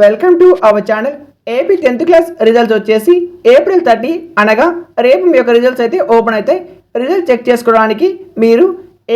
Welcome to our channel. AP 10th class results వచ్చేసి April 30 అనగా రేపు మీ యొక్క రిజల్ట్స్ అయితే ఓపెన్ అవుతాయి. రిజల్ట్ చెక్ చేసుకోవడానికి మీరు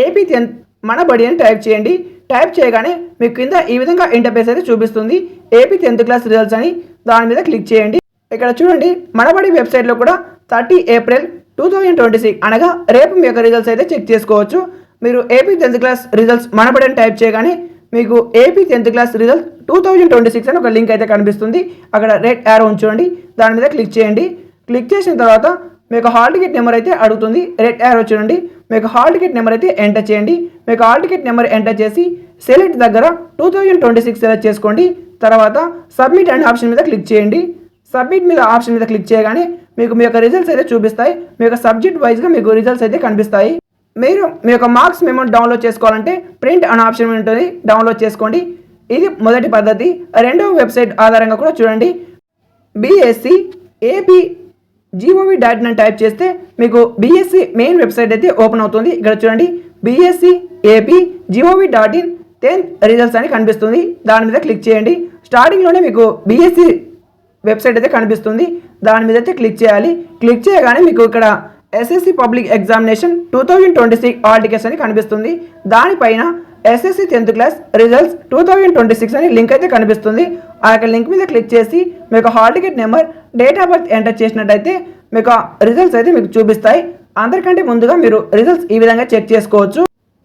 ఏపీ 10th మన బడి అని టైప్ చేయండి. టైప్ చేయగానే మీకు కింద ఈ విధంగా ఇంటర్ఫేస్ అయితే చూపిస్తుంది. ఏపీ 10th క్లాస్ రిజల్ట్స్ అని దాని మీద క్లిక్ చేయండి. ఇక్కడ చూడండి, మన బడి వెబ్సైట్లో కూడా 30 ఏప్రిల్ 2026 అనగా రేపు మీ యొక్క రిజల్ట్స్ అయితే చెక్ చేసుకోవచ్చు. మీరు ఏపీ 10th క్లాస్ రిజల్ట్స్ మన బడి అని టైప్ చేయగానే మీకు ఏపీ 10th క్లాస్ రిజల్ట్ 2026 అని ఒక లింక్ అయితే కనిపిస్తుంది. అక్కడ రెడ్ యారో ఉంచండి, దాని మీద క్లిక్ చేయండి. క్లిక్ చేసిన తర్వాత మీకు హాల్ టికెట్ నెంబర్ అయితే అడుగుతుంది. రెడ్ యారో చూడండి, మీకు హాల్ టికెట్ నెంబర్ అయితే ఎంటర్ చేయండి. మీకు హాల్ టికెట్ నెంబర్ ఎంటర్ చేసి సెలెక్ట్ దగ్గర 2026 సెలెక్ట్ చేసుకోండి. తర్వాత సబ్మిట్ అనే ఆప్షన్ మీద క్లిక్ చేయండి. సబ్మిట్ మీద ఆప్షన్ మీద క్లిక్ చేయగానే మీకు మీ యొక్క రిజల్ట్స్ అయితే చూపిస్తాయి. మీ యొక్క సబ్జెక్ట్ వైజ్గా మీకు రిజల్ట్స్ అయితే కనిపిస్తాయి. మీరు మీ యొక్క మార్క్స్ మెమో డౌన్లోడ్ చేసుకోవాలంటే ప్రింట్ అనే ఆప్షన్ ఉంటుంది, డౌన్లోడ్ చేసుకోండి. ఇది మొదటి పద్ధతి. రెండవ వెబ్సైట్ ఆధారంగా కూడా చూడండి, బీఎస్సీ ఏపీ GOV.in అని టైప్ చేస్తే మీకు బీఎస్సీ మెయిన్ వెబ్సైట్ అయితే ఓపెన్ అవుతుంది. ఇక్కడ చూడండి, BSc AP GOV.in 10th results అని కనిపిస్తుంది. దాని మీద క్లిక్ చేయండి. స్టార్టింగ్లోనే మీకు బీఎస్సీ వెబ్సైట్ అయితే కనిపిస్తుంది. దాని మీద అయితే క్లిక్ చేయాలి. క్లిక్ చేయగానే మీకు ఇక్కడ SSC public examination 2026 all tickets అని కనిపిస్తుంది. దానిపైన ఎస్ఎస్సి 10th క్లాస్ రిజల్ట్స్ 2026 అని లింక్ అయితే కనిపిస్తుంది. ఆ యొక్క లింక్ మీద క్లిక్ చేసి మీకు hall ticket number, date of birth enter చేసినట్టయితే మీకు రిజల్ట్స్ అయితే మీకు చూపిస్తాయి. అందరికంటే ముందుగా మీరు రిజల్ట్స్ ఈ విధంగా చెక్ చేసుకోవచ్చు.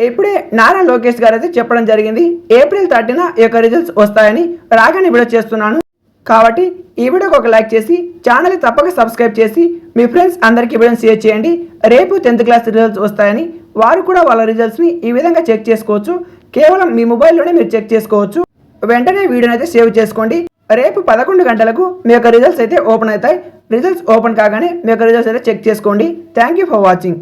ఇప్పుడే నారా లోకేష్ గారు అయితే చెప్పడం జరిగింది, ఏప్రిల్ 30న ఈ యొక్క రిజల్ట్స్ వస్తాయని. రాగానే వీడియో చేస్తున్నాను కాబట్టి ఈ వీడియోకి ఒక లైక్ చేసి ఛానల్ని తప్పక సబ్స్క్రైబ్ చేసి మీ ఫ్రెండ్స్ అందరికీ వీడియోని షేర్ చేయండి. రేపు 10th క్లాస్ రిజల్ట్స్ వస్తాయని వారు కూడా వాళ్ళ రిజల్ట్స్ని ఈ విధంగా చెక్ చేసుకోవచ్చు. కేవలం మీ మొబైల్లోనే మీరు చెక్ చేసుకోవచ్చు. వెంటనే వీడియోని అయితే సేవ్ చేసుకోండి. రేపు 11 గంటలకు మీ యొక్క రిజల్ట్స్ అయితే ఓపెన్ అవుతాయి. రిజల్ట్స్ ఓపెన్ కాగానే మీ యొక్క రిజల్ట్స్ అయితే చెక్ చేసుకోండి. Thank you for watching.